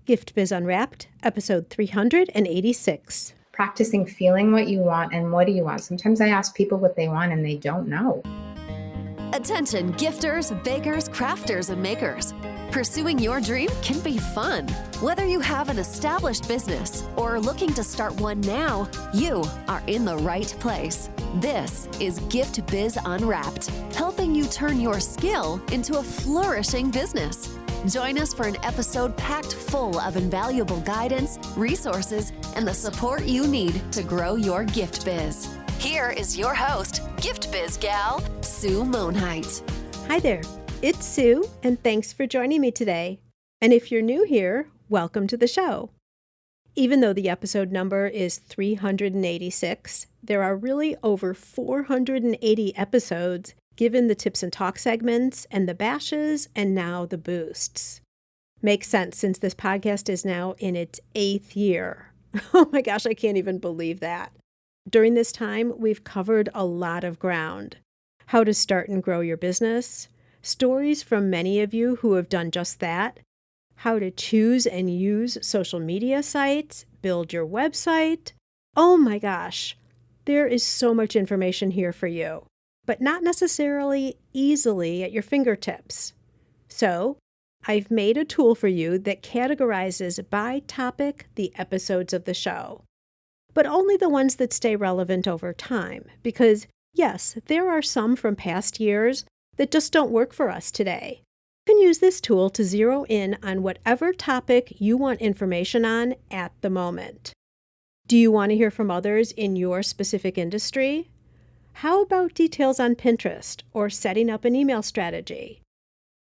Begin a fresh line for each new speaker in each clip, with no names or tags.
Gift Biz Unwrapped, episode 386.
Practicing feeling what you want and what do you want. Sometimes I ask people what they want and they don't know.
Attention gifters, bakers, crafters, and makers. Pursuing your dream can be fun. Whether you have an established business or are looking to start one now, you are in the right place. This is Gift Biz Unwrapped, helping you turn your skill into a flourishing business. Join us for an episode packed full of invaluable guidance, resources, and the support you need to grow your gift biz. Here is your host, Gift Biz Gal, Sue Monheit.
Hi there, it's Sue, and thanks for joining me today. And if you're new here, welcome to the show. Even though the episode number is 386, there are really over 480 episodes given the tips and talk segments and the bashes and now the boosts. Makes sense since this podcast is now in its 8th year. Oh my gosh, I can't even believe that. During this time, we've covered a lot of ground. How to start and grow your business, stories from many of you who have done just that, how to choose and use social media sites, build your website. Oh my gosh, there is so much information here for you, but not necessarily easily at your fingertips. So, I've made a tool for you that categorizes by topic the episodes of the show, but only the ones that stay relevant over time, because yes, there are some from past years that just don't work for us today. You can use this tool to zero in on whatever topic you want information on at the moment. Do you want to hear from others in your specific industry? How about details on Pinterest or setting up an email strategy?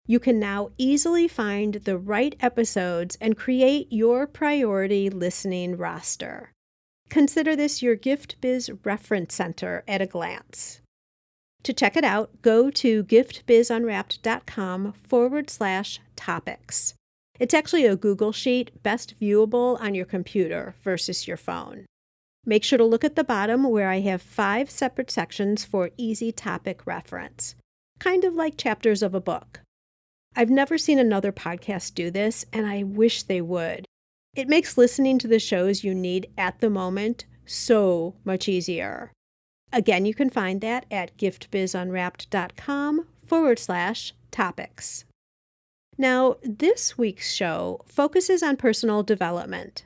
You can now easily find the right episodes and create your priority listening roster. Consider this your Gift Biz reference center at a glance. To check it out, go to giftbizunwrapped.com/topics. It's actually a Google Sheet, best viewable on your computer versus your phone. Make sure to look at the bottom where I have 5 separate sections for easy topic reference, kind of like chapters of a book. I've never seen another podcast do this, and I wish they would. It makes listening to the shows you need at the moment so much easier. Again, you can find that at giftbizunwrapped.com/topics. Now, this week's show focuses on personal development,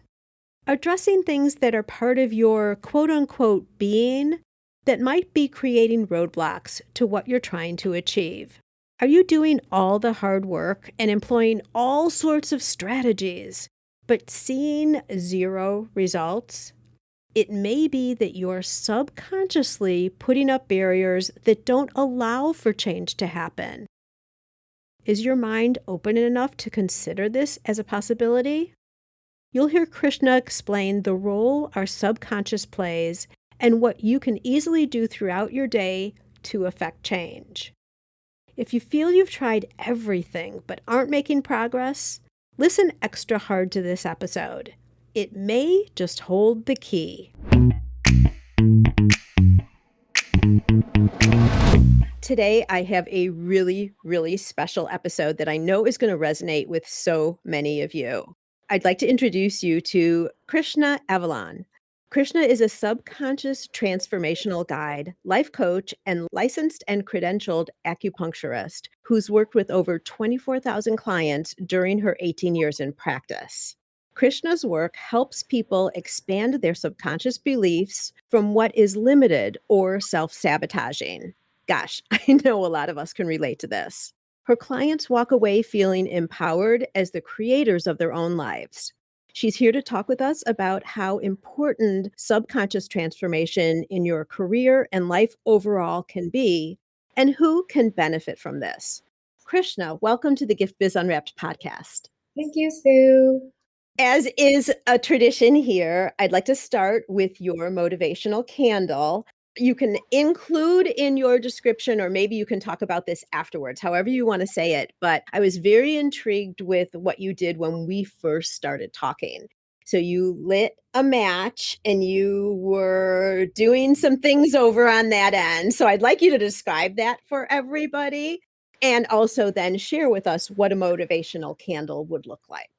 addressing things that are part of your quote-unquote being that might be creating roadblocks to what you're trying to achieve. Are you doing all the hard work and employing all sorts of strategies, but seeing zero results? It may be that you're subconsciously putting up barriers that don't allow for change to happen. Is your mind open enough to consider this as a possibility? You'll hear Krishna explain the role our subconscious plays and what you can easily do throughout your day to affect change. If you feel you've tried everything but aren't making progress, listen extra hard to this episode. It may just hold the key. Today, I have a really, really special episode that I know is going to resonate with so many of you. I'd like to introduce you to Krishna Avalon. Krishna is a subconscious transformational guide, life coach, and licensed and credentialed acupuncturist who's worked with over 24,000 clients during her 18 years in practice. Krishna's work helps people expand their subconscious beliefs from what is limited or self-sabotaging. Gosh, I know a lot of us can relate to this. Her clients walk away feeling empowered as the creators of their own lives. She's here to talk with us about how important subconscious transformation in your career and life overall can be, and who can benefit from this. Krishna, welcome to the Gift Biz Unwrapped podcast.
Thank you, Sue.
As is a tradition here, I'd like to start with your motivational candle. You can include in your description, or maybe you can talk about this afterwards, however you want to say it. But I was very intrigued with what you did when we first started talking. So you lit a match and you were doing some things over on that end. So I'd like you to describe that for everybody and also then share with us what a motivational candle would look like.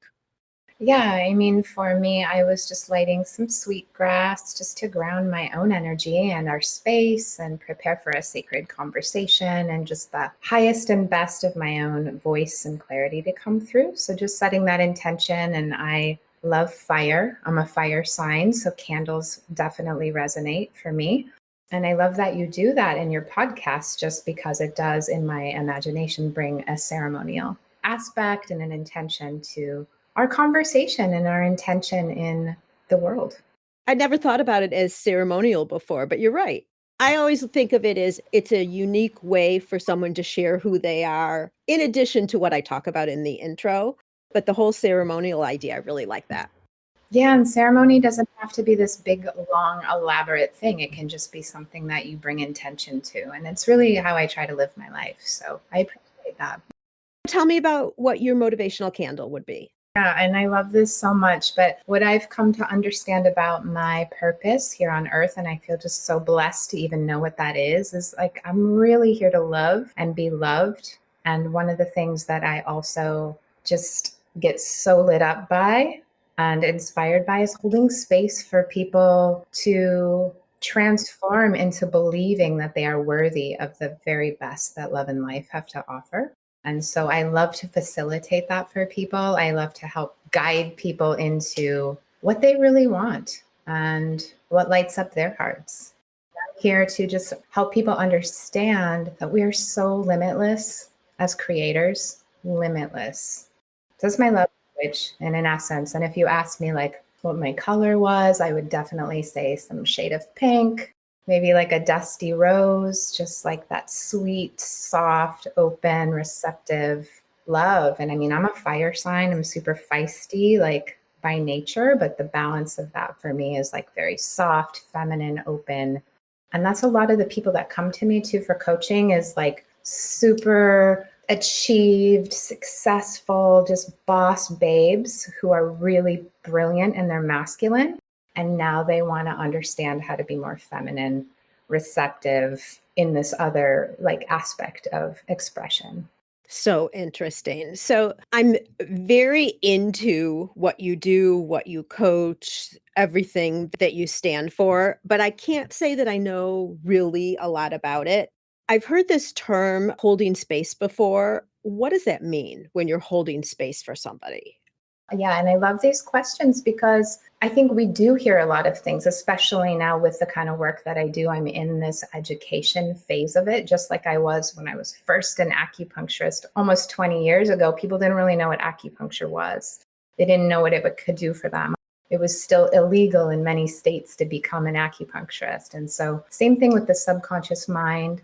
Yeah, I mean, for me, I was just lighting some sweet grass just to ground my own energy and our space and prepare for a sacred conversation and just the highest and best of my own voice and clarity to come through. So just setting that intention. And I love fire. I'm a fire sign, so candles definitely resonate for me. And I love that you do that in your podcast just because it does, in my imagination, bring a ceremonial aspect and an intention to our conversation and our intention in the world.
I never thought about it as ceremonial before, but you're right. I always think of it as it's a unique way for someone to share who they are, in addition to what I talk about in the intro. But the whole ceremonial idea, I really like that.
Yeah, and ceremony doesn't have to be this big, long, elaborate thing. It can just be something that you bring intention to. And it's really how I try to live my life. So I appreciate that.
Tell me about what your motivational candle would be.
Yeah, and I love this so much. But what I've come to understand about my purpose here on earth, and I feel just so blessed to even know what that is like I'm really here to love and be loved. And one of the things that I also just get so lit up by and inspired by is holding space for people to transform into believing that they are worthy of the very best that love and life have to offer. And so I love to facilitate that for people. I love to help guide people into what they really want and what lights up their hearts. I'm here to just help people understand that we are so limitless as creators, limitless. So that's my love language, and in essence. And if you ask me like what my color was, I would definitely say some shade of pink, maybe like a dusty rose, just like that sweet, soft, open, receptive love. And I mean, I'm a fire sign. I'm super feisty, like by nature, but the balance of that for me is like very soft, feminine, open. And that's a lot of the people that come to me too for coaching is like super achieved, successful, just boss babes who are really brilliant in their masculine. And now they want to understand how to be more feminine, receptive in this other like aspect of expression.
So interesting. So I'm very into what you do, what you coach, everything that you stand for, but I can't say that I know really a lot about it. I've heard this term holding space before. What does that mean when you're holding space for somebody?
Yeah, and I love these questions because I think we do hear a lot of things, especially now with the kind of work that I do. I'm in this education phase of it, just like I was when I was first an acupuncturist almost 20 years ago. People didn't really know what acupuncture was, they didn't know what it could do for them. It was still illegal in many states to become an acupuncturist. And so, same thing with the subconscious mind.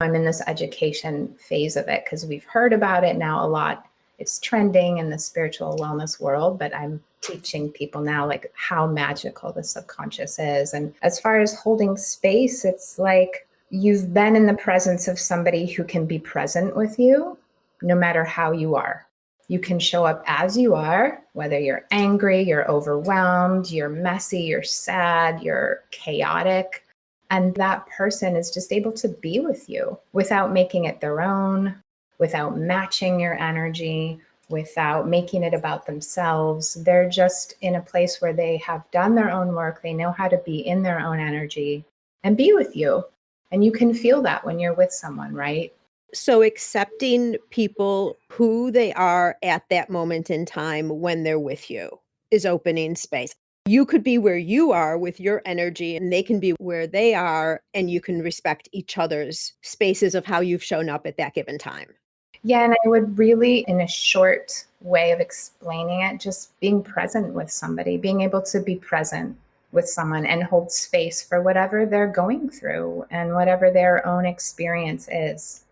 I'm in this education phase of it because we've heard about it now a lot. It's trending in the spiritual wellness world, but I'm teaching people now like how magical the subconscious is. And as far as holding space, it's like you've been in the presence of somebody who can be present with you no matter how you are. You can show up as you are, whether you're angry, you're overwhelmed, you're messy, you're sad, you're chaotic. And that person is just able to be with you without making it their own, without matching your energy, without making it about themselves. They're just in a place where they have done their own work. They know how to be in their own energy and be with you. And you can feel that when you're with someone, right?
So accepting people who they are at that moment in time when they're with you is opening space. You could be where you are with your energy, and they can be where they are, and you can respect each other's spaces of how you've shown up at that given time.
Yeah, and I would really, in a short way of explaining it, just being present with somebody, being able to be present with someone and hold space for whatever they're going through and whatever their own experience is.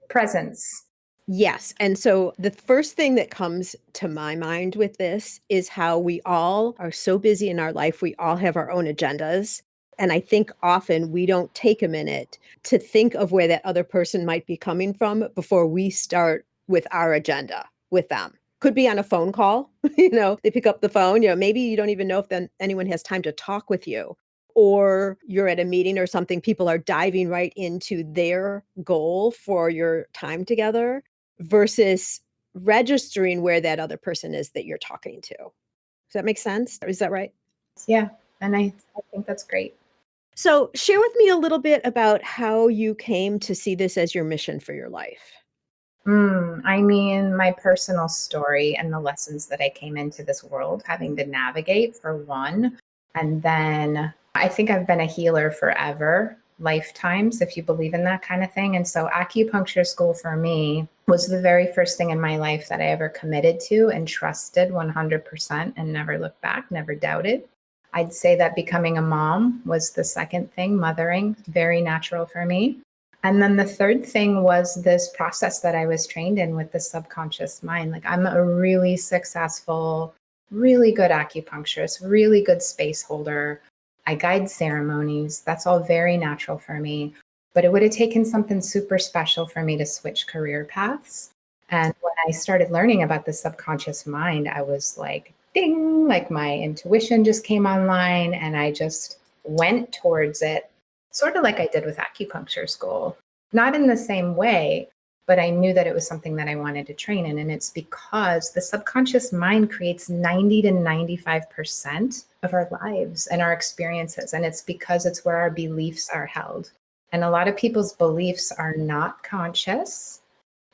Presence.
Yes. And so the first thing that comes to my mind with this is how we all are so busy in our life. We all have our own agendas. And I think often we don't take a minute to think of where that other person might be coming from before we start with our agenda with them. Could be on a phone call, they pick up the phone, maybe you don't even know if then anyone has time to talk with you. Or you're at a meeting or something, people are diving right into their goal for your time together versus registering where that other person is that you're talking to. Does that make sense? Is that right?
Yeah. And I think that's great.
So, share with me a little bit about how you came to see this as your mission for your life.
I mean, my personal story and the lessons that I came into this world having to navigate, for one. And then I think I've been a healer forever, lifetimes, if you believe in that kind of thing. And so acupuncture school for me was the very first thing in my life that I ever committed to and trusted 100% and never looked back, never doubted. I'd say that becoming a mom was the second thing, mothering, very natural for me. And then the third thing was this process that I was trained in with the subconscious mind. Like, I'm a really successful, really good acupuncturist, really good space holder. I guide ceremonies. That's all very natural for me. But it would have taken something super special for me to switch career paths. And when I started learning about the subconscious mind, I was like, ding, like my intuition just came online and I just went towards it, sort of like I did with acupuncture school. Not in the same way, but I knew that it was something that I wanted to train in. And it's because the subconscious mind creates 90 to 95% of our lives and our experiences. And it's because it's where our beliefs are held. And a lot of people's beliefs are not conscious,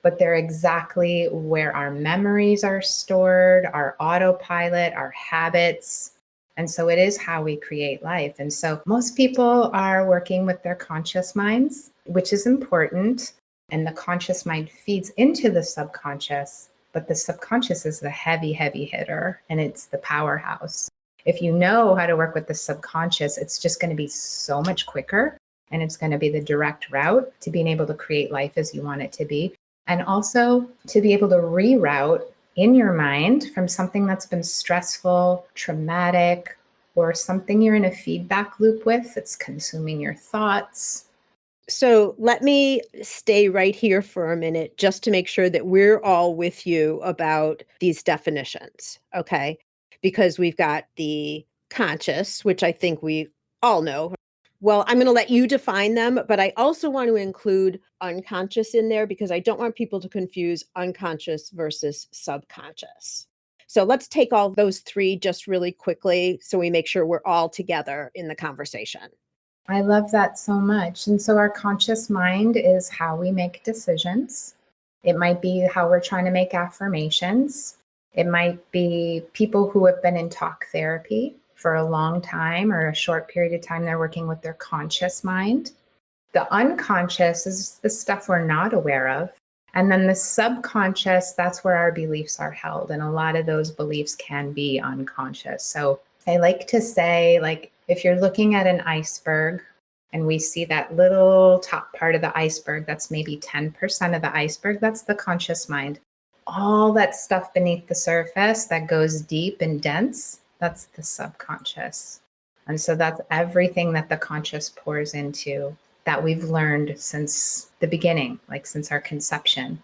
but they're exactly where our memories are stored, our autopilot, our habits. And so it is how we create life. And so most people are working with their conscious minds, which is important. And the conscious mind feeds into the subconscious, but the subconscious is the heavy, heavy hitter, and it's the powerhouse. If you know how to work with the subconscious, it's just going to be so much quicker. And it's going to be the direct route to being able to create life as you want it to be. And also to be able to reroute in your mind from something that's been stressful, traumatic, or something you're in a feedback loop with that's consuming your thoughts.
So, let me stay right here for a minute just to make sure that we're all with you about these definitions, okay? Because we've got the conscious, which I think we all know. Well, I'm going to let you define them, but I also want to include unconscious in there because I don't want people to confuse unconscious versus subconscious. So let's take all those three just really quickly so we make sure we're all together in the conversation.
I love that so much. And so our conscious mind is how we make decisions. It might be how we're trying to make affirmations. It might be people who have been in talk therapy for a long time or a short period of time. They're working with their conscious mind. The unconscious is the stuff we're not aware of. And then the subconscious, that's where our beliefs are held. And a lot of those beliefs can be unconscious. So I like to say, like, if you're looking at an iceberg and we see that little top part of the iceberg, that's maybe 10% of the iceberg, that's the conscious mind. All that stuff beneath the surface that goes deep and dense, that's the subconscious. And so that's everything that the conscious pours into that we've learned since the beginning, like since our conception,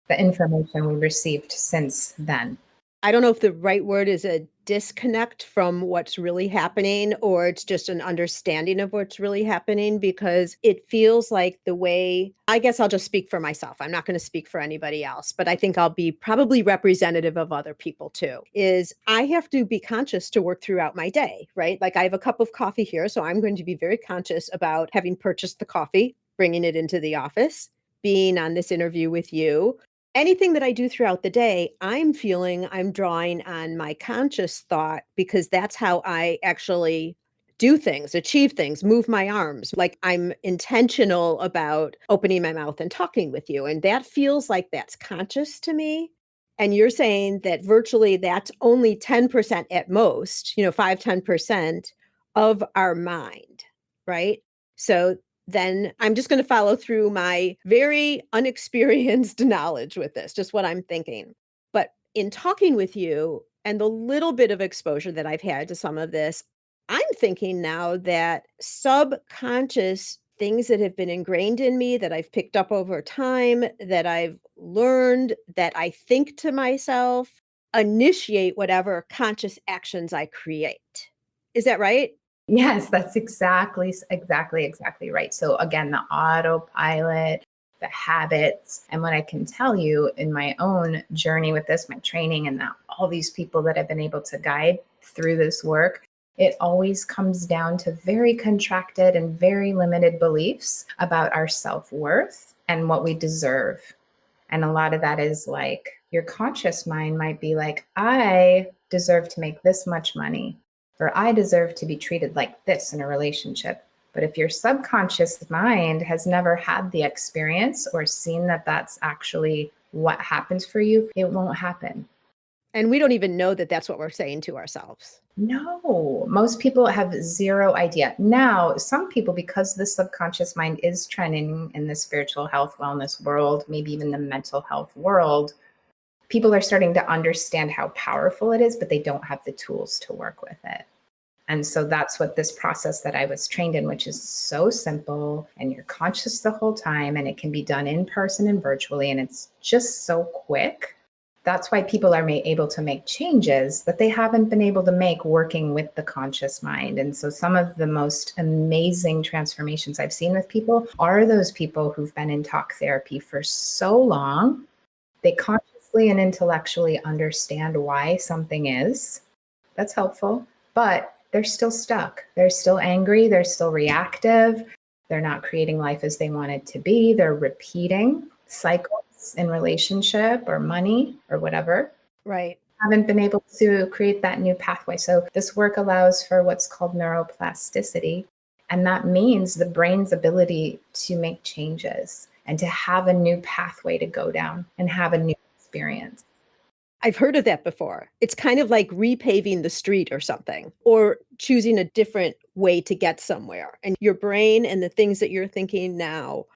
the information we received since then.
I don't know if the right word is a disconnect from what's really happening or it's just an understanding of what's really happening because it feels like the way I guess I'll just speak for myself. I'm not going to speak for anybody else, but I think I'll be probably representative of other people too. Is I have to be conscious to work throughout my day, right? Like I have a cup of coffee here, so I'm going to be very conscious about having purchased the coffee, bringing it into the office, being on this interview with you. Anything that I do throughout the day, I'm feeling I'm drawing on my conscious thought because that's how I actually do things, achieve things, move my arms. Like I'm intentional about opening my mouth and talking with you. And that feels like that's conscious to me. And you're saying that virtually that's only 10% at most, 5-10% of our mind, right? So then I'm just going to follow through my very unexperienced knowledge with this, just what I'm thinking. But in talking with you and the little bit of exposure that I've had to some of this, I'm thinking now that subconscious things that have been ingrained in me that I've picked up over time, that I've learned, that I think to myself, initiate whatever conscious actions I create. Is that right?
Yes, that's exactly right. So again, the autopilot, the habits. And what I can tell you in my own journey with this, my training, and that all these people that I've been able to guide through this work, it always comes down to very contracted and very limited beliefs about our self-worth and what we deserve. And a lot of that is like your conscious mind might be like, I deserve to make this much money, or I deserve to be treated like this in a relationship. But if your subconscious mind has never had the experience or seen that that's actually what happens for you, it won't happen.
And we don't even know that that's what we're saying to ourselves.
No, most people have zero idea. Now, some people, because the subconscious mind is trending in the spiritual health, wellness world, maybe even the mental health world, people are starting to understand how powerful it is, but they don't have the tools to work with it. And so that's what this process that I was trained in, which is so simple, and you're conscious the whole time, and it can be done in person and virtually, and it's just so quick. That's why people are able to make changes that they haven't been able to make working with the conscious mind. And so some of the most amazing transformations I've seen with people are those people who've been in talk therapy for so long. They consciously and intellectually understand why something is. That's helpful, but they're still stuck. They're still angry. They're still reactive. They're not creating life as they want it to be. They're repeating cycles in relationship or money or whatever.
Right.
Haven't been able to create that new pathway. So this work allows for what's called neuroplasticity. And that means the brain's ability to make changes and to have a new pathway to go down and have a new experience.
I've heard of that before. It's kind of like repaving the street or something, or choosing a different way to get somewhere. And your brain and the things that you're thinking now,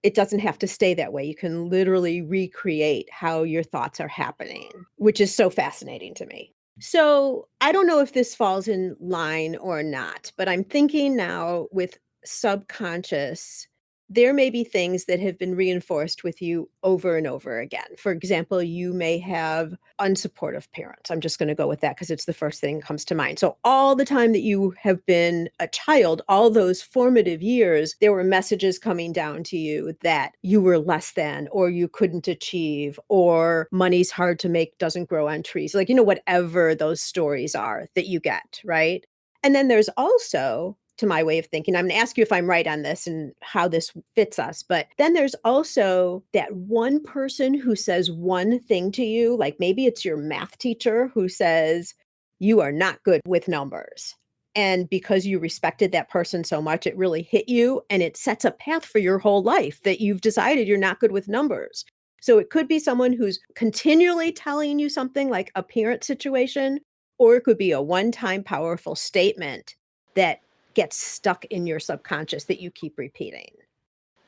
it doesn't have to stay that way. You can literally recreate how your thoughts are happening, which is so fascinating to me. So I don't know if this falls in line or not, but I'm thinking now with subconscious, there may be things that have been reinforced with you over and over again. For example, you may have unsupportive parents. I'm just going to go with that because it's the first thing that comes to mind. So all the time that you have been a child, all those formative years, there were messages coming down to you that you were less than, or you couldn't achieve, or money's hard to make, doesn't grow on trees. Like, whatever those stories are that you get, right? And then there's also, to my way of thinking, I'm going to ask you if I'm right on this and how this fits us. But then there's also that one person who says one thing to you, like maybe it's your math teacher who says, you are not good with numbers. And because you respected that person so much, it really hit you, and it sets a path for your whole life that you've decided you're not good with numbers. So it could be someone who's continually telling you something like a parent situation, or it could be a one-time powerful statement that gets stuck in your subconscious that you keep repeating.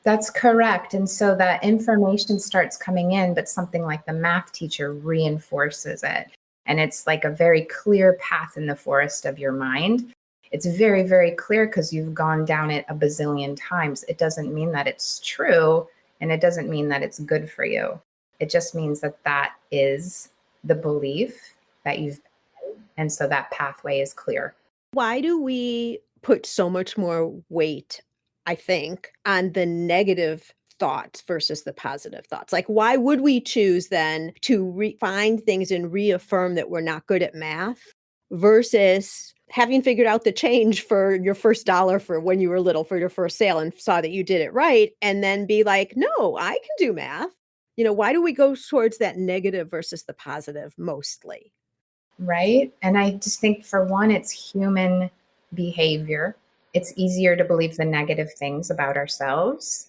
That's correct. And so that information starts coming in, but something like the math teacher reinforces it. And it's like a very clear path in the forest of your mind. It's very, very clear because you've gone down it a bazillion times. It doesn't mean that it's true, and it doesn't mean that it's good for you. It just means that that is the belief that you've, and so that pathway is clear.
Why do we put so much more weight, I think, on the negative thoughts versus the positive thoughts? Like, why would we choose then to find things and reaffirm that we're not good at math versus having figured out the change for your first dollar for when you were little for your first sale and saw that you did it right, and then be like, no, I can do math. Why do we go towards that negative versus the positive mostly?
Right. And I just think, for one, it's human behavior. It's easier to believe the negative things about ourselves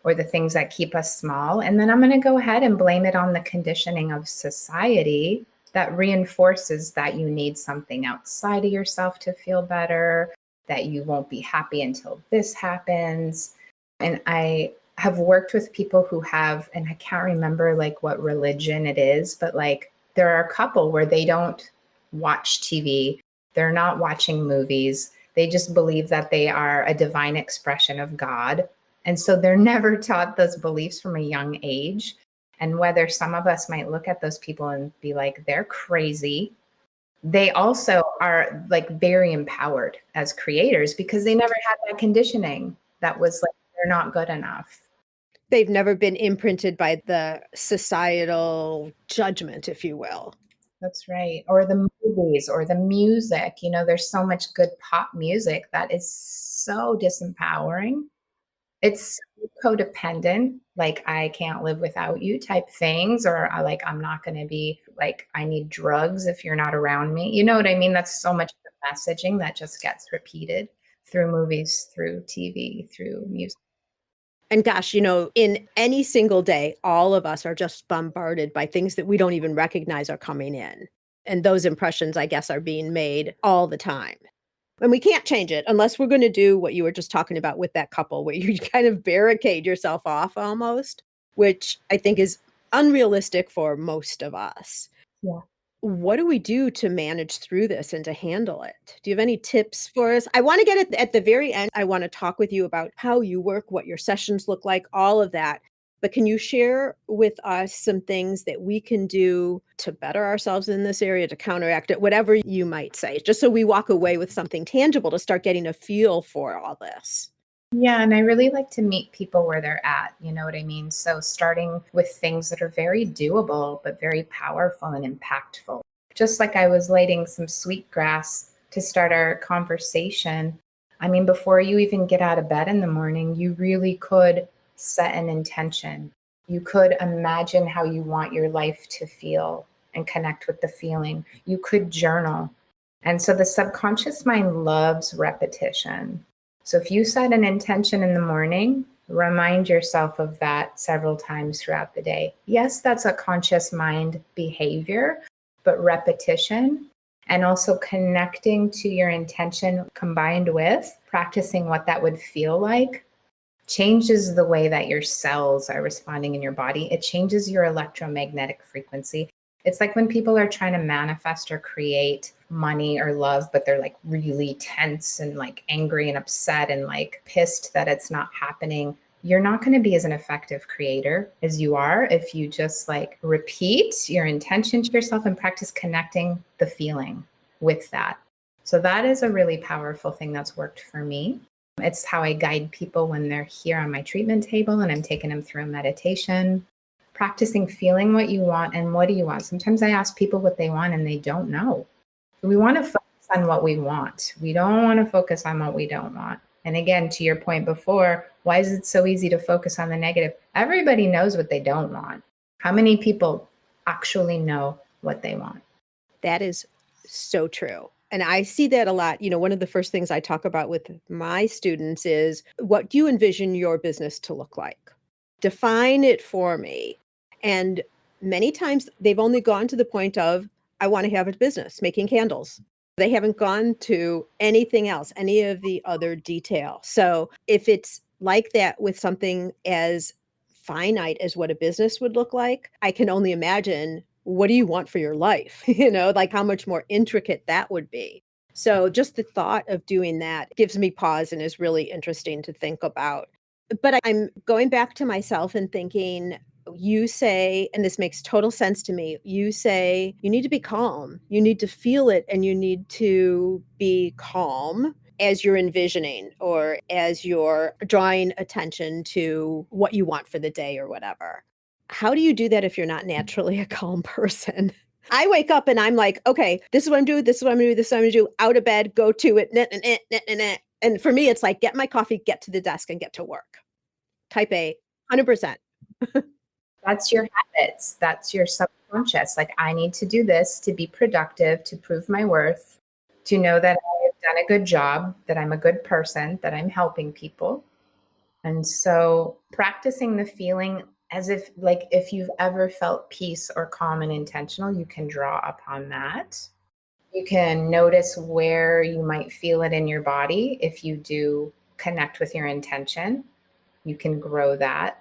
or the things that keep us small. And then I'm going to go ahead and blame it on the conditioning of society that reinforces that you need something outside of yourself to feel better, that you won't be happy until this happens. And I have worked with people who have, and I can't remember like what religion it is, but like there are a couple where they don't watch TV. They're not watching movies. They just believe that they are a divine expression of God. And so they're never taught those beliefs from a young age. And whether some of us might look at those people and be like, they're crazy, they also are like very empowered as creators because they never had that conditioning that was like, they're not good enough.
They've never been imprinted by the societal judgment, if you will.
That's right. Or the movies or the music. There's so much good pop music that is so disempowering. It's so codependent, like I can't live without you type things, or I'm not going to be like, I need drugs if you're not around me. You know what I mean? That's so much of the messaging that just gets repeated through movies, through TV, through music.
And gosh, in any single day, all of us are just bombarded by things that we don't even recognize are coming in. And those impressions, I guess, are being made all the time. And we can't change it unless we're going to do what you were just talking about with that couple, where you kind of barricade yourself off almost, which I think is unrealistic for most of us.
Yeah.
What do we do to manage through this and to handle it? Do you have any tips for us? I want to get it at the very end. I want to talk with you about how you work, what your sessions look like, all of that. But can you share with us some things that we can do to better ourselves in this area, to counteract it, whatever you might say, just so we walk away with something tangible to start getting a feel for all this?
Yeah, and I really like to meet people where they're at. You know what I mean? So starting with things that are very doable, but very powerful and impactful. Just like I was lighting some sweetgrass to start our conversation. I mean, before you even get out of bed in the morning, you really could set an intention. You could imagine how you want your life to feel and connect with the feeling. You could journal. And so the subconscious mind loves repetition. So if you set an intention in the morning, remind yourself of that several times throughout the day. Yes, that's a conscious mind behavior, but repetition and also connecting to your intention combined with practicing what that would feel like changes the way that your cells are responding in your body. It changes your electromagnetic frequency. It's like when people are trying to manifest or create money or love, but they're like really tense and like angry and upset and like pissed that it's not happening. You're not going to be as an effective creator as you are if you just like repeat your intention to yourself and practice connecting the feeling with that. So that is a really powerful thing that's worked for me. It's how I guide people when they're here on my treatment table and I'm taking them through a meditation. Practicing feeling what you want and what do you want. Sometimes I ask people what they want and they don't know. We want to focus on what we want. We don't want to focus on what we don't want. And again, to your point before, why is it so easy to focus on the negative? Everybody knows what they don't want. How many people actually know what they want?
That is so true. And I see that a lot. One of the first things I talk about with my students is, what do you envision your business to look like? Define it for me. And many times they've only gone to the point of, I want to have a business making candles. They haven't gone to anything else, any of the other detail. So if it's like that with something as finite as what a business would look like, I can only imagine, what do you want for your life? Like how much more intricate that would be. So just the thought of doing that gives me pause and is really interesting to think about. But I'm going back to myself and thinking, you say, and this makes total sense to me, you say you need to be calm. You need to feel it and you need to be calm as you're envisioning or as you're drawing attention to what you want for the day or whatever. How do you do that if you're not naturally a calm person? I wake up and I'm like, okay, this is what I'm doing. This is what I'm doing. This is what I'm going to do. Out of bed, go to it. And for me, it's like, get my coffee, get to the desk and get to work. Type A, 100%.
That's your habits. That's your subconscious. Like, I need to do this to be productive, to prove my worth, to know that I've done a good job, that I'm a good person, that I'm helping people. And so practicing the feeling as if, like, if you've ever felt peace or calm and intentional, you can draw upon that. You can notice where you might feel it in your body. If you do connect with your intention, you can grow that.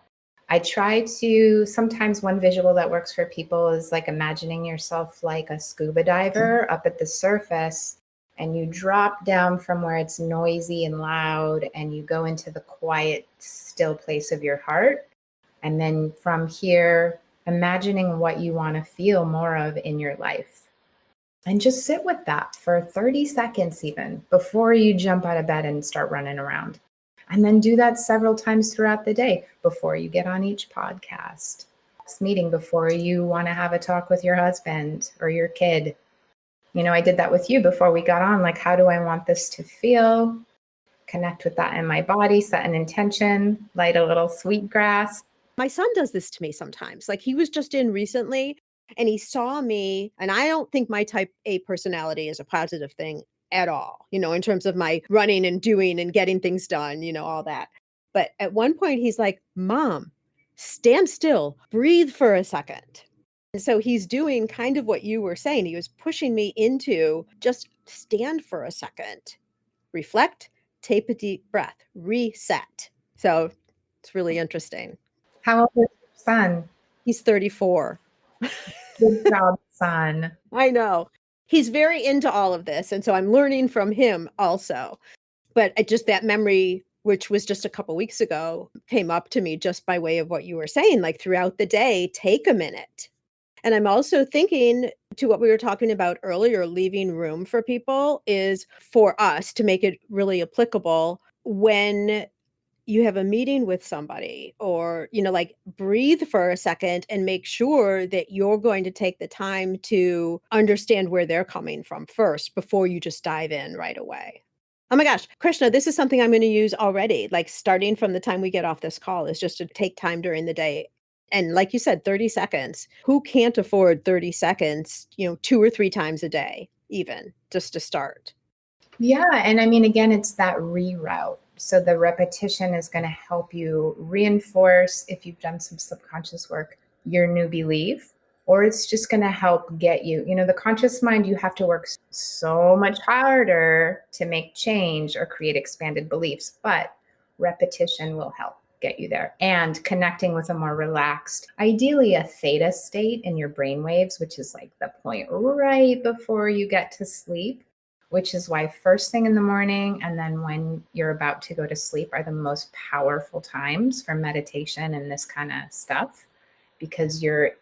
I try to, sometimes one visual that works for people is like imagining yourself like a scuba diver up at the surface, and you drop down from where it's noisy and loud and you go into the quiet, still place of your heart. And then from here, imagining what you want to feel more of in your life. And just sit with that for 30 seconds even before you jump out of bed and start running around. And then do that several times throughout the day before you get on each podcast, this meeting, before you want to have a talk with your husband or your kid. I did that with you before we got on. Like, how do I want this to feel? Connect with that in my body, set an intention, light a little sweet grass.
My son does this to me sometimes. Like he was just in recently and he saw me, and I don't think my type A personality is a positive thing at all, in terms of my running and doing and getting things done, all that. But at one point he's like, Mom, stand still, breathe for a second. And so he's doing kind of what you were saying. He was pushing me into just stand for a second, reflect, take a deep breath, reset. So it's really interesting.
How old is your son?
He's 34.
Good job, son.
I know. He's very into all of this. And so I'm learning from him also. But just that memory, which was just a couple weeks ago, came up to me just by way of what you were saying. Like throughout the day, take a minute. And I'm also thinking to what we were talking about earlier, leaving room for people is for us to make it really applicable when you have a meeting with somebody, or, like breathe for a second and make sure that you're going to take the time to understand where they're coming from first before you just dive in right away. Oh my gosh, Krishna, this is something I'm going to use already. Like starting from the time we get off this call is just to take time during the day. And like you said, 30 seconds. Who can't afford 30 seconds, 2 or 3 times a day, even just to start?
Yeah. And I mean, again, it's that reroute. So the repetition is going to help you reinforce, if you've done some subconscious work, your new belief, or it's just going to help get you, the conscious mind, you have to work so much harder to make change or create expanded beliefs, but repetition will help get you there. And connecting with a more relaxed, ideally a theta state in your brain waves, which is like the point right before you get to sleep, which is why first thing in the morning and then when you're about to go to sleep are the most powerful times for meditation and this kind of stuff, because you're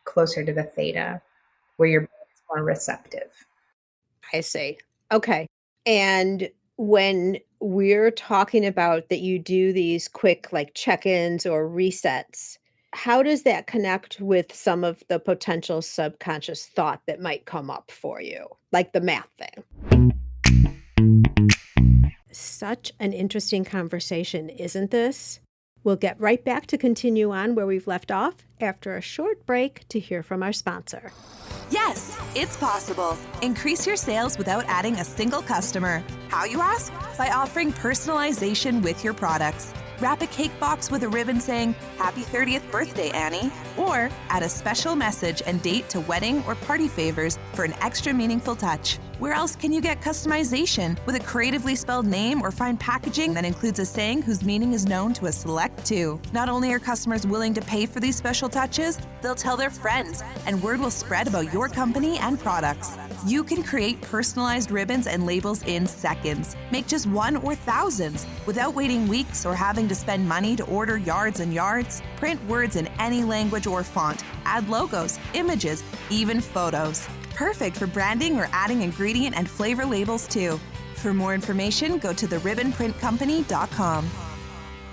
closer to the theta where your brain is more receptive.
I see. Okay. And when we're talking about that you do these quick like check-ins or resets, how does that connect with some of the potential subconscious thought that might come up for you, like the math thing? Such an interesting conversation, isn't this? We'll get right back to continue on where we've left off after a short break to hear from our sponsor.
Yes, it's possible. Increase your sales without adding a single customer. How, you ask? By offering personalization with your products. Wrap a cake box with a ribbon saying, "Happy 30th birthday, Annie." Or add a special message and date to wedding or party favors for an extra meaningful touch. Where else can you get customization with a creatively spelled name or fine packaging that includes a saying whose meaning is known to a select few? Not only are customers willing to pay for these special touches, they'll tell their friends, and word will spread about your company and products. You can create personalized ribbons and labels in seconds. Make just one or thousands without waiting weeks or having to spend money to order yards and yards. Print words in any language or font. Add logos, images, even photos. Perfect for branding or adding ingredient and flavor labels too. For more information, go to theribbonprintcompany.com.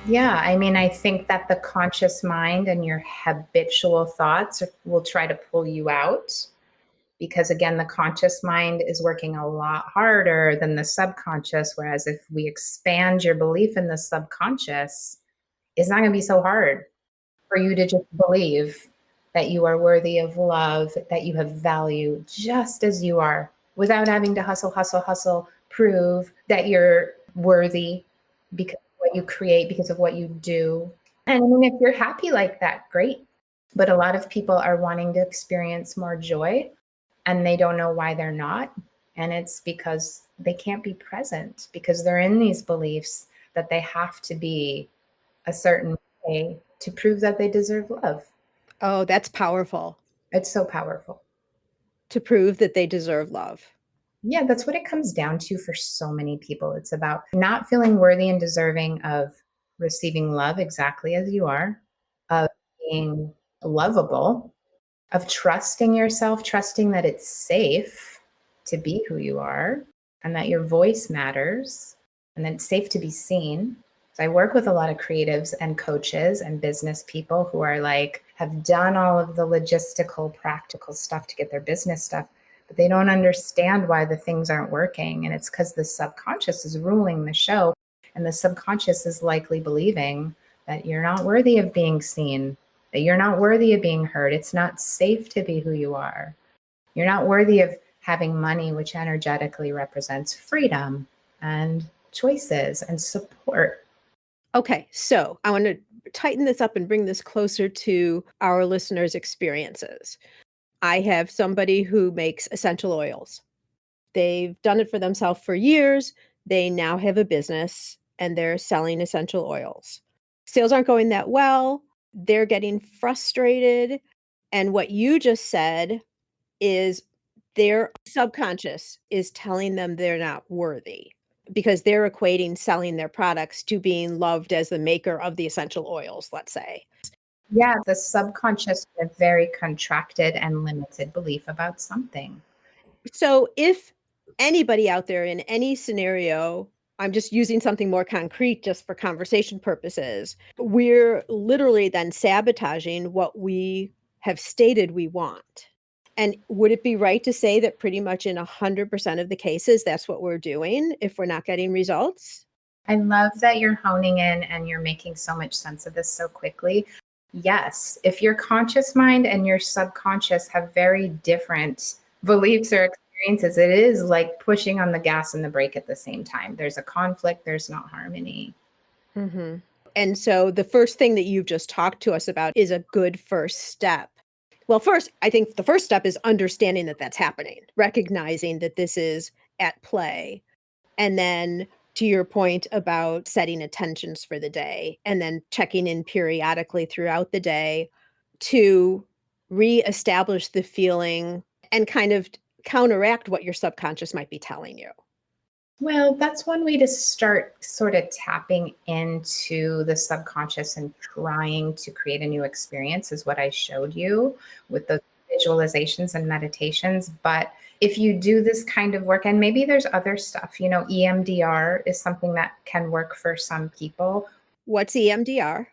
Yeah, I mean, I think that the conscious mind and your habitual thoughts will try to pull you out. Because again, the conscious mind is working a lot harder than the subconscious. Whereas if we expand your belief in the subconscious, it's not going to be so hard for you to just believe that you are worthy of love, that you have value just as you are, without having to hustle, prove that you're worthy because of what you create, because of what you do. And I mean, if you're happy like that, great. But a lot of people are wanting to experience more joy, and they don't know why they're not. And it's because they can't be present, because they're in these beliefs that they have to be a certain way to prove that they deserve love.
Oh, that's powerful.
It's so powerful.
To prove that they deserve love.
Yeah, that's what it comes down to for so many people. It's about not feeling worthy and deserving of receiving love exactly as you are, of being lovable, of trusting yourself, trusting that it's safe to be who you are and that your voice matters and that it's safe to be seen. So I work with a lot of creatives and coaches and business people who are like, have done all of the logistical, practical stuff to get their business stuff, but they don't understand why the things aren't working. And it's because the subconscious is ruling the show. And the subconscious is likely believing that you're not worthy of being seen, that you're not worthy of being heard. It's not safe to be who you are. You're not worthy of having money, which energetically represents freedom and choices and support.
Okay, so I want to tighten this up and bring this closer to our listeners' experiences. I have somebody who makes essential oils. They've done it for themselves for years. They now have a business and they're selling essential oils. Sales aren't going that well. They're getting frustrated. And what you just said is their subconscious is telling them they're not worthy because they're equating selling their products to being loved as the maker of the essential oils, let's say.
Yeah, the subconscious is a very contracted and limited belief about something.
So if anybody out there in any scenario, I'm just using something more concrete just for conversation purposes, we're literally then sabotaging what we have stated we want. And would it be right to say that pretty much in 100% of the cases, that's what we're doing if we're not getting results?
I love that you're honing in and you're making so much sense of this so quickly. Yes, if your conscious mind and your subconscious have very different beliefs or experiences, it is like pushing on the gas and the brake at the same time. There's a conflict, there's not harmony.
Mm-hmm. And so the first thing that you've just talked to us about is a good first step. Well, first, I think the first step is understanding that that's happening, recognizing that this is at play. And then to your point about setting intentions for the day and then checking in periodically throughout the day to reestablish the feeling and kind of counteract what your subconscious might be telling you.
Well, that's one way to start sort of tapping into the subconscious and trying to create a new experience, is what I showed you with the visualizations and meditations. But if you do this kind of work, and maybe there's other stuff, EMDR is something that can work for some people.
What's EMDR?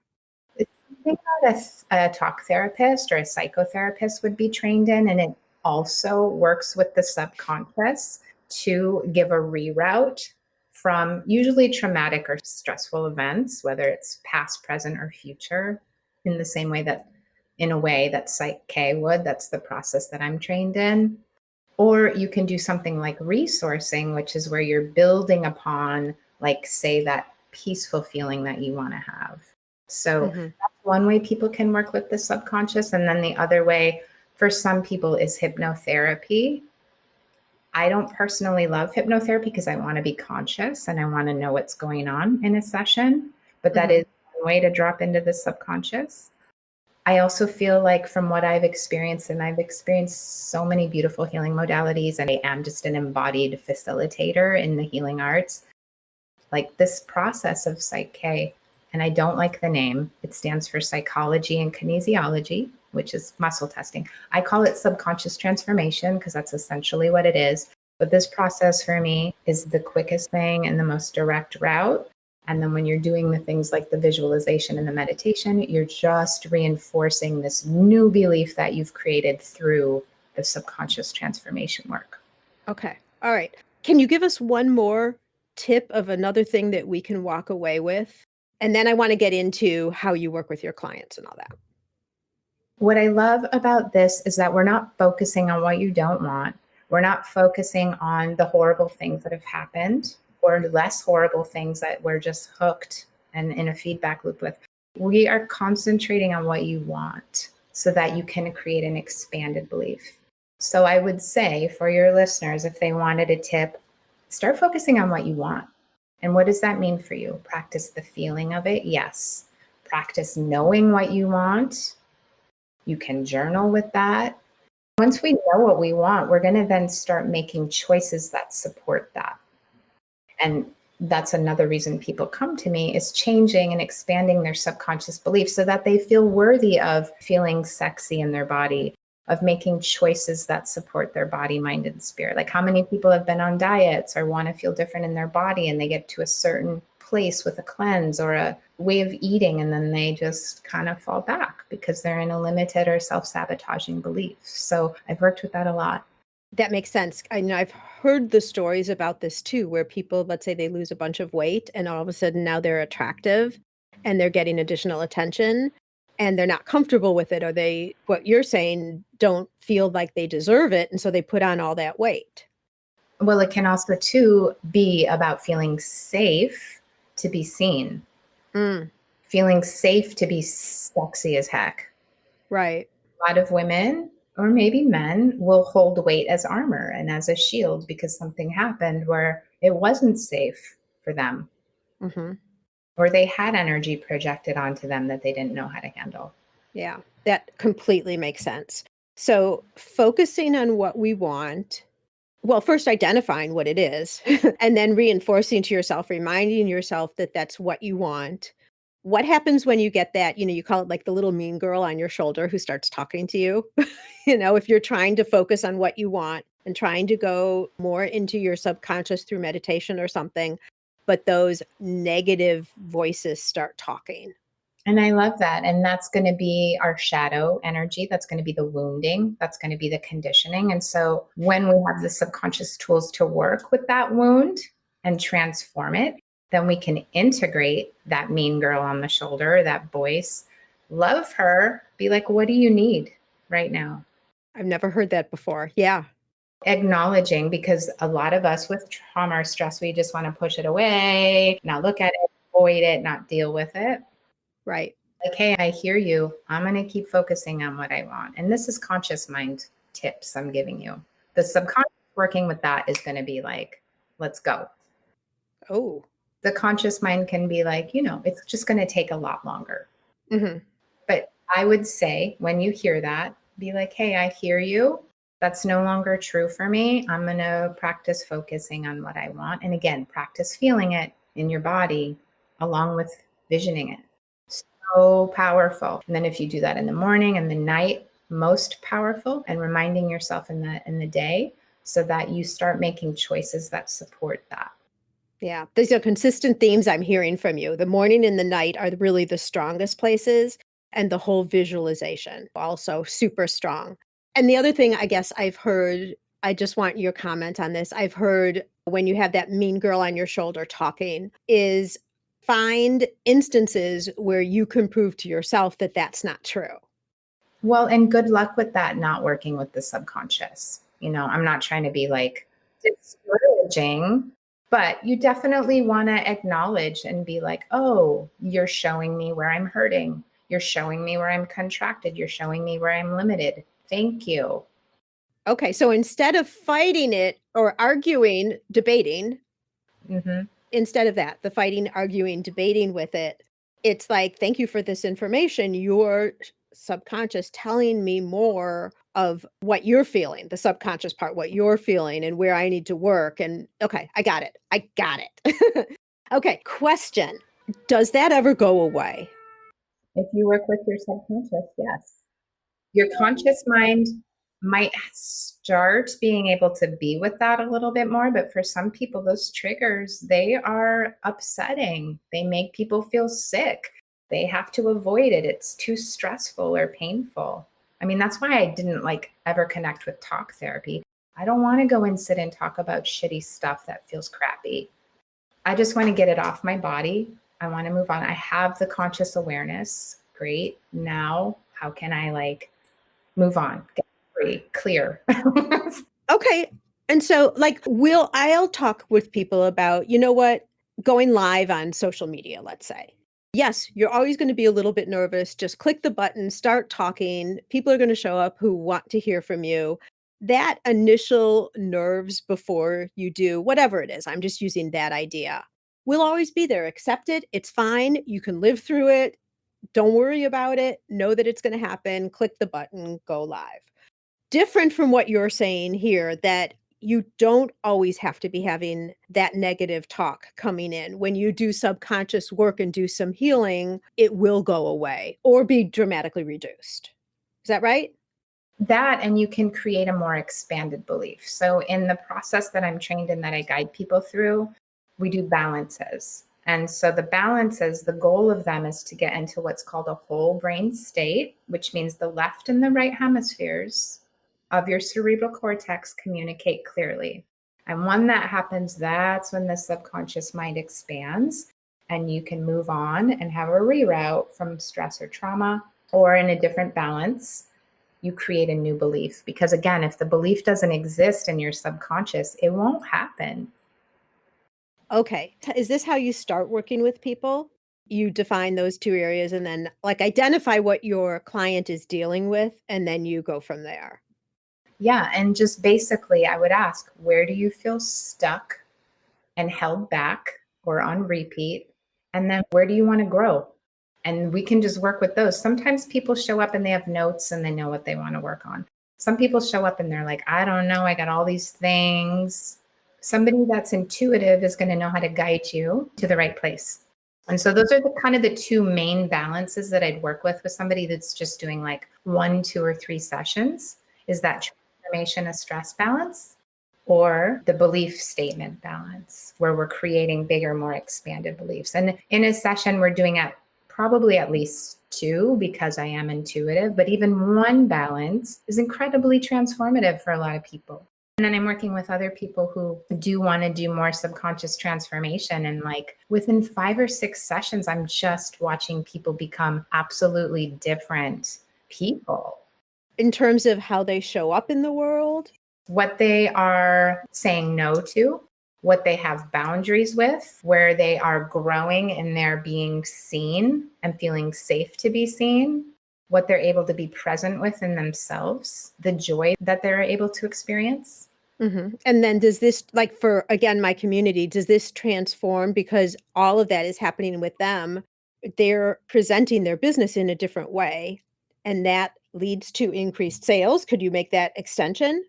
It's something that a talk therapist or a psychotherapist would be trained in, and it also works with the subconscious to give a reroute from usually traumatic or stressful events, whether it's past, present, or future, in the same way that, in a way that Psych K would. That's the process that I'm trained in. Or you can do something like resourcing, which is where you're building upon, like, say, that peaceful feeling that you want to have. So that's one way people can work with the subconscious. And then the other way for some people is hypnotherapy. I don't personally love hypnotherapy because I want to be conscious and I want to know what's going on in a session, but that is one way to drop into the subconscious. I also feel like, from what I've experienced, and I've experienced so many beautiful healing modalities, and I am just an embodied facilitator in the healing arts, like this process of Psych K, and I don't like the name. It stands for psychology and kinesiology, which is muscle testing. I call it subconscious transformation because that's essentially what it is. But this process for me is the quickest thing and the most direct route. And then when you're doing the things like the visualization and the meditation, you're just reinforcing this new belief that you've created through the subconscious transformation work.
Okay. All right. Can you give us one more tip of another thing that we can walk away with? And then I want to get into how you work with your clients and all that.
What I love about this is that we're not focusing on what you don't want. We're not focusing on the horrible things that have happened or less horrible things that we're just hooked and in a feedback loop with. We are concentrating on what you want so that you can create an expanded belief. So I would say for your listeners, if they wanted a tip, start focusing on what you want. And what does that mean for you? Practice the feeling of it. Yes. Practice knowing what you want. You can journal with that. Once we know what we want, we're going to then start making choices that support that. And that's another reason people come to me, is changing and expanding their subconscious beliefs so that they feel worthy of feeling sexy in their body, of making choices that support their body, mind, and spirit. Like, how many people have been on diets or want to feel different in their body, and they get to a certain place with a cleanse or a way of eating, and then they just kind of fall back because they're in a limited or self-sabotaging belief. So I've worked with that a lot.
That makes sense. I know I've heard the stories about this too, where people, let's say they lose a bunch of weight and all of a sudden now they're attractive and they're getting additional attention and they're not comfortable with it, or they, what you're saying, don't feel like they deserve it. And so they put on all that weight.
Well, it can also too be about feeling safe to be seen,
Mm,
feeling safe to be sexy as heck.
right.
A lot of women, or maybe men, will hold weight as armor and as a shield because something happened where it wasn't safe for them,
Hmm.
or they had energy projected onto them that they didn't know how to handle.
Yeah, that completely makes sense. So focusing on what we want, well, first identifying what it is, and then reinforcing to yourself, reminding yourself that that's what you want. What happens when you get that, you call it like the little mean girl on your shoulder who starts talking to you? If you're trying to focus on what you want and trying to go more into your subconscious through meditation or something, but those negative voices start talking.
And I love that. And that's going to be our shadow energy. That's going to be the wounding. That's going to be the conditioning. And so when we have the subconscious tools to work with that wound and transform it, then we can integrate that mean girl on the shoulder, that voice, love her, be like, what do you need right now?
I've never heard that before. Yeah,
Acknowledging, because a lot of us with trauma or stress, we just want to push it away, not look at it, avoid it, not deal with it.
right.
Like, hey, I hear you. I'm going to keep focusing on what I want. And this is conscious mind tips I'm giving you. The subconscious working with that is going to be like, let's go.
Oh.
The conscious mind can be like, it's just going to take a lot longer.
Hmm.
But I would say when you hear that, be like, hey, I hear you. That's no longer true for me. I'm going to practice focusing on what I want. And again, practice feeling it in your body along with visioning it. So powerful. And then if you do that in the morning and the night, most powerful, and reminding yourself in the day so that you start making choices that support that.
Yeah, these are consistent themes I'm hearing from you. The morning and the night are really the strongest places, and the whole visualization also super strong. And the other thing I guess I've heard, I just want your comment on this. I've heard when you have that mean girl on your shoulder talking, is find instances where you can prove to yourself that that's not true.
Well, and good luck with that not working with the subconscious. I'm not trying to be like discouraging, but you definitely want to acknowledge and be like, oh, you're showing me where I'm hurting. You're showing me where I'm contracted. You're showing me where I'm limited. Thank you.
Okay, so instead of fighting it or arguing, debating,
Mm-hmm.
instead of that, the fighting, arguing, debating with it, it's like, thank you for this information. Your subconscious telling me more of what you're feeling, the subconscious part, what you're feeling and where I need to work. And okay, I got it. I got it. Okay, question. Does that ever go away?
If you work with your subconscious, yes. Your conscious mind might start being able to be with that a little bit more, but for some people, those triggers, they are upsetting. They make people feel sick. They have to avoid it. It's too stressful or painful. I mean, that's why I didn't ever connect with talk therapy. I don't want to go and sit and talk about shitty stuff that feels crappy. I just want to get it off my body. I want to move on. I have the conscious awareness. Great. Now, how can I move on, get free, clear?
Okay. And so I'll talk with people about, what, going live on social media, let's say. Yes, you're always going to be a little bit nervous. Just click the button, start talking. People are going to show up who want to hear from you. That initial nerves before you do whatever it is, I'm just using that idea, will always be there. Accept it. It's fine. You can live through it. Don't worry about it. Know that it's going to happen. Click the button, go live. Different from what you're saying here, that you don't always have to be having that negative talk coming in. When you do subconscious work and do some healing, it will go away or be dramatically reduced. Is that right?
That, and you can create a more expanded belief. So in the process that I'm trained in, that I guide people through, we do balances. And so the balance is the goal of them is to get into what's called a whole brain state, which means the left and the right hemispheres of your cerebral cortex communicate clearly. And when that happens, that's when the subconscious mind expands and you can move on and have a reroute from stress or trauma, or in a different balance, you create a new belief. Because again, if the belief doesn't exist in your subconscious, it won't happen.
Okay. Is this how you start working with people? You define those two areas and then like identify what your client is dealing with, and then you go from there.
Yeah. And just basically, I would ask, where do you feel stuck and held back or on repeat? And then where do you want to grow? And we can just work with those. Sometimes people show up and they have notes and they know what they want to work on. Some people show up and they're like, I don't know, I got all these things. Somebody that's intuitive is going to know how to guide you to the right place. And so those are the kind of the two main balances that I'd work with somebody that's just doing like 1, 2, or 3 sessions, is that transformation of stress balance, or the belief statement balance, where we're creating bigger, more expanded beliefs. And in a session, we're doing probably at least 2, because I am intuitive, but even 1 balance is incredibly transformative for a lot of people. And then I'm working with other people who do want to do more subconscious transformation. And like within 5 or 6 sessions, I'm just watching people become absolutely different people.
In terms of how they show up in the world?
What they are saying no to, what they have boundaries with, where they are growing and they're being seen and feeling safe to be seen, what they're able to be present with in themselves, the joy that they're able to experience.
Mm-hmm. And then does this, like for, again, my community, does this transform because all of that is happening with them? They're presenting their business in a different way, and that leads to increased sales. Could you make that extension?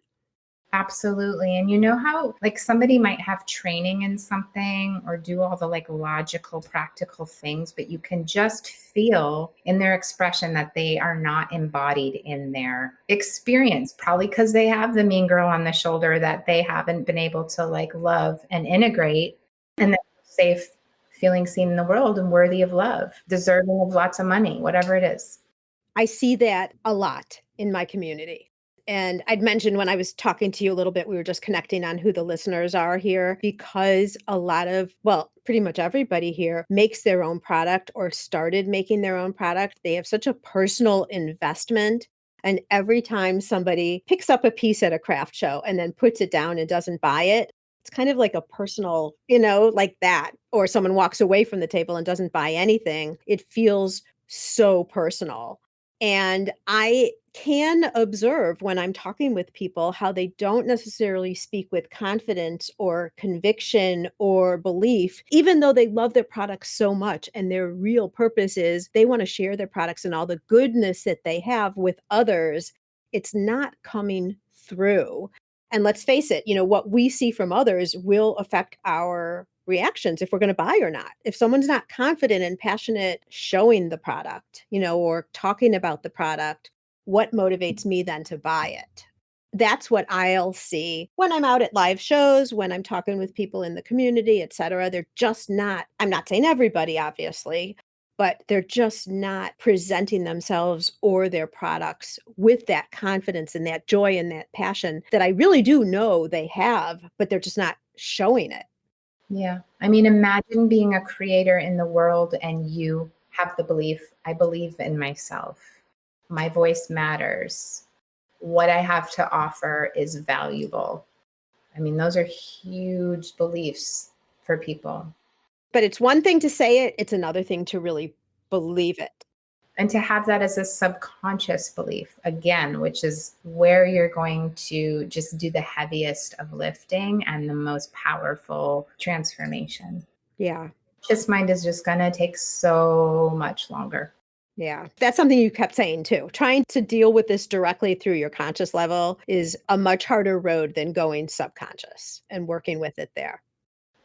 Absolutely. And you know how like somebody might have training in something or do all the like logical, practical things, but you can just feel in their expression that they are not embodied in their experience, probably because they have the mean girl on the shoulder that they haven't been able to like love and integrate, and then safe, feeling seen in the world and worthy of love, deserving of lots of money, whatever it is.
I see that a lot in my community. And I'd mentioned when I was talking to you a little bit, we were just connecting on who the listeners are here, because a lot of, well, pretty much everybody here makes their own product or started making their own product. They have such a personal investment. And every time somebody picks up a piece at a craft show and then puts it down and doesn't buy it, it's kind of like a personal, like that. Or someone walks away from the table and doesn't buy anything. It feels so personal. And I can observe when I'm talking with people how they don't necessarily speak with confidence or conviction or belief, even though they love their products so much. And their real purpose is they want to share their products and all the goodness that they have with others. It's not coming through. And let's face it, what we see from others will affect our reactions if we're going to buy or not. If someone's not confident and passionate showing the product, or talking about the product, what motivates me then to buy it? That's what I'll see when I'm out at live shows, when I'm talking with people in the community, et cetera. They're just not, I'm not saying everybody, obviously, but they're just not presenting themselves or their products with that confidence and that joy and that passion that I really do know they have, but they're just not showing it.
Yeah. I mean, imagine being a creator in the world and you have the belief, I believe in myself. My voice matters. What I have to offer is valuable. I mean, those are huge beliefs for people.
But it's one thing to say it, it's another thing to really believe it.
And to have that as a subconscious belief, again, which is where you're going to just do the heaviest of lifting and the most powerful transformation.
Yeah.
Conscious mind is just going to take so much longer.
Yeah. That's something you kept saying too. Trying to deal with this directly through your conscious level is a much harder road than going subconscious and working with it there.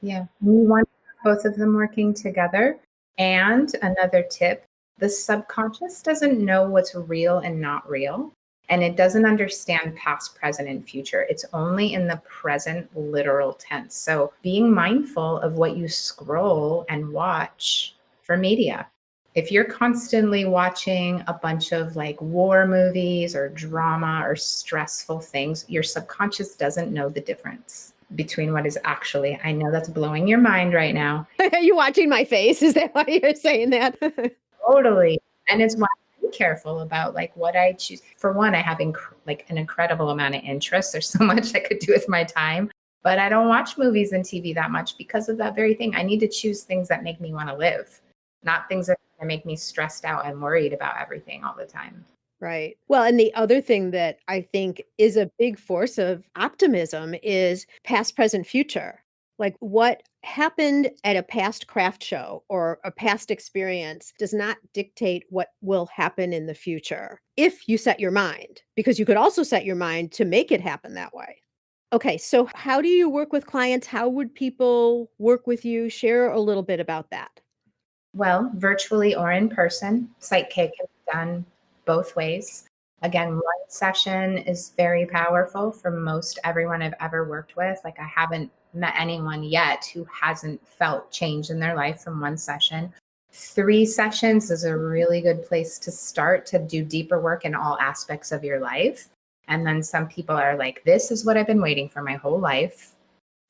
Yeah. We want both of them working together. And another tip, the subconscious doesn't know what's real and not real. And it doesn't understand past, present, and future. It's only in the present literal tense. So being mindful of what you scroll and watch for media. If you're constantly watching a bunch of like war movies or drama or stressful things, your subconscious doesn't know the difference between what is actually, I know that's blowing your mind right now.
Are you watching my face? Is that why you're saying that?
Totally. And it's why I'm careful about like what I choose. For one, I have like an incredible amount of interest. There's so much I could do with my time, but I don't watch movies and TV that much because of that very thing. I need to choose things that make me want to live, not things that make me stressed out and worried about everything all the time.
Right. Well, and the other thing that I think is a big force of optimism is past, present, future. Like what happened at a past craft show or a past experience does not dictate what will happen in the future if you set your mind, because you could also set your mind to make it happen that way. Okay, so how do you work with clients? How would people work with you? Share a little bit about that.
Well, virtually or in person, Psych K can be done both ways. Again, one session is very powerful for most everyone I've ever worked with. Like I haven't met anyone yet who hasn't felt change in their life from one session. 3 sessions is a really good place to start to do deeper work in all aspects of your life. And then some people are like, this is what I've been waiting for my whole life.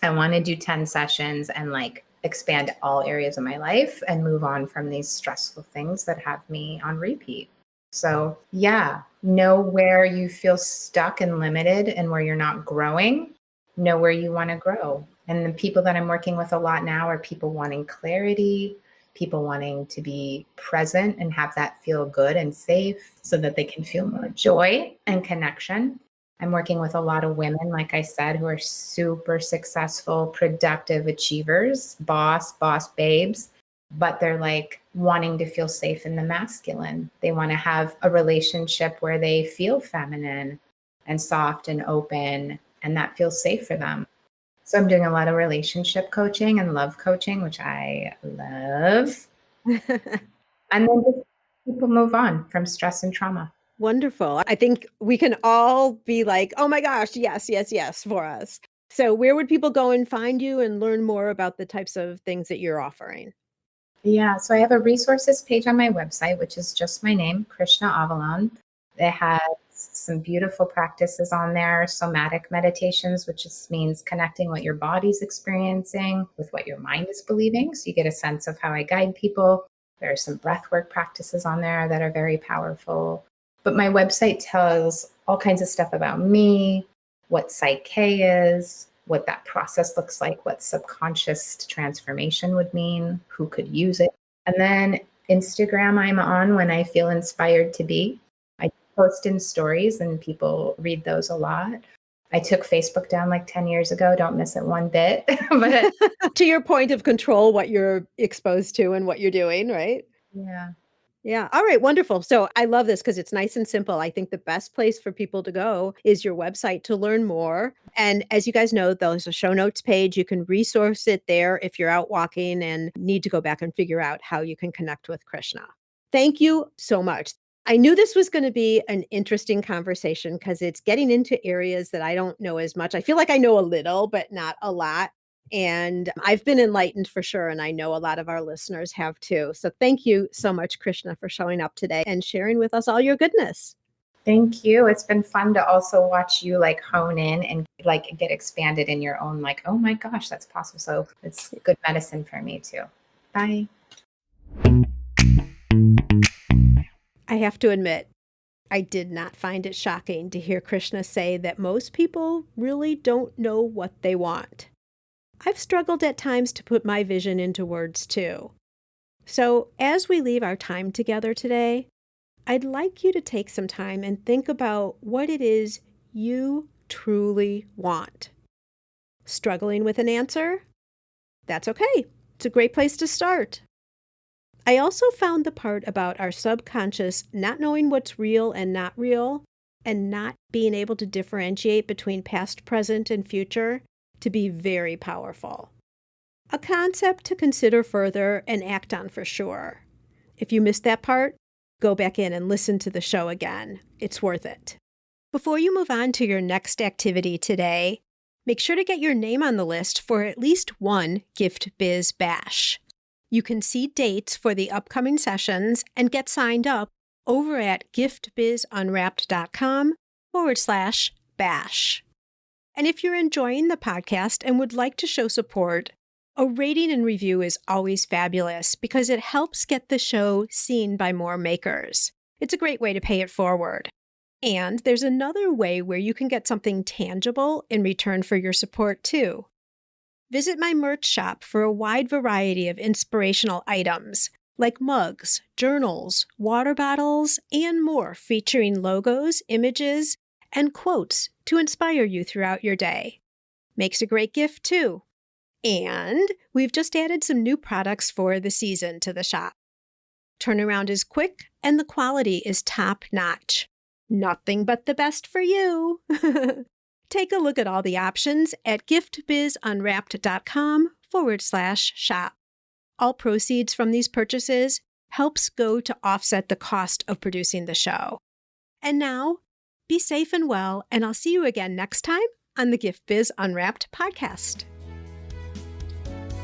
I want to do 10 sessions and like expand all areas of my life and move on from these stressful things that have me on repeat. So yeah, know where you feel stuck and limited and where you're not growing, know where you want to grow. And the people that I'm working with a lot now are people wanting clarity, people wanting to be present and have that feel good and safe so that they can feel more joy and connection. I'm working with a lot of women, like I said, who are super successful, productive achievers, boss babes, but they're like wanting to feel safe in the masculine. They want to have a relationship where they feel feminine and soft and open, and that feels safe for them. So I'm doing a lot of relationship coaching and love coaching, which I love. And then just people move on from stress and trauma.
Wonderful. I think we can all be like, oh my gosh, yes, yes, yes, for us. So where would people go and find you and learn more about the types of things that you're offering?
Yeah, so I have a resources page on my website, which is just my name, Krishna Avalon. It has some beautiful practices on there, somatic meditations, which just means connecting what your body's experiencing with what your mind is believing. So you get a sense of how I guide people. There are some breathwork practices on there that are very powerful. But my website tells all kinds of stuff about me, what Psych K is, what that process looks like, what subconscious transformation would mean, who could use it. And then Instagram I'm on when I feel inspired to be. I post in stories and people read those a lot. I took Facebook down like 10 years ago. Don't miss it one bit. But
to your point of control, what you're exposed to and what you're doing, right?
yeah.
Yeah. All right. Wonderful. So I love this because it's nice and simple. I think the best place for people to go is your website to learn more. And as you guys know, there's a show notes page. You can resource it there if you're out walking and need to go back and figure out how you can connect with Krishna. Thank you so much. I knew this was going to be an interesting conversation because it's getting into areas that I don't know as much. I feel like I know a little, but not a lot. And I've been enlightened for sure. And I know a lot of our listeners have too. So thank you so much, Krishna, for showing up today and sharing with us all your goodness.
Thank you. It's been fun to also watch you like hone in and like get expanded in your own, like, oh my gosh, that's possible. So it's good medicine for me too. Bye.
I have to admit, I did not find it shocking to hear Krishna say that most people really don't know what they want. I've struggled at times to put my vision into words too. So as we leave our time together today, I'd like you to take some time and think about what it is you truly want. Struggling with an answer? That's okay. It's a great place to start. I also found the part about our subconscious not knowing what's real and not real, and not being able to differentiate between past, present, and future to be very powerful. A concept to consider further and act on for sure. If you missed that part, go back in and listen to the show again. It's worth it. Before you move on to your next activity today, make sure to get your name on the list for at least one Gift Biz Bash. You can see dates for the upcoming sessions and get signed up over at giftbizunwrapped.com/bash. And if you're enjoying the podcast and would like to show support, a rating and review is always fabulous because it helps get the show seen by more makers. It's a great way to pay it forward. And there's another way where you can get something tangible in return for your support too. Visit my merch shop for a wide variety of inspirational items like mugs, journals, water bottles, and more featuring logos, images, and quotes to inspire you throughout your day. Makes a great gift too. And we've just added some new products for the season to the shop. Turnaround is quick and the quality is top-notch. Nothing but the best for you. Take a look at all the options at giftbizunwrapped.com/shop. All proceeds from these purchases helps go to offset the cost of producing the show. And now, be safe and well, and I'll see you again next time on the Gift Biz Unwrapped podcast.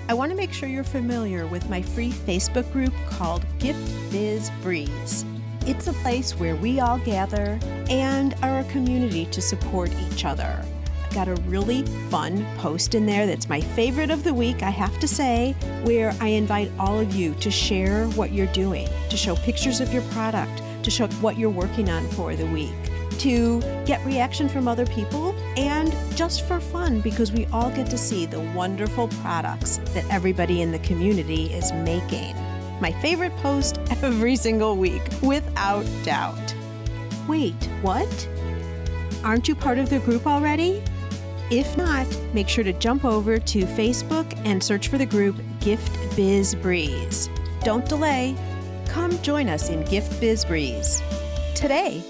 I want to make sure you're familiar with my free Facebook group called Gift Biz Breeze. It's a place where we all gather and are a community to support each other. I've got a really fun post in there that's my favorite of the week, I have to say, where I invite all of you to share what you're doing, to show pictures of your product, to show what you're working on for the week, to get reaction from other people, and just for fun because we all get to see the wonderful products that everybody in the community is making. My favorite post every single week, without doubt. Wait, what? Aren't you part of the group already? If not, make sure to jump over to Facebook and search for the group Gift Biz Breeze. Don't delay. Come join us in Gift Biz Breeze today.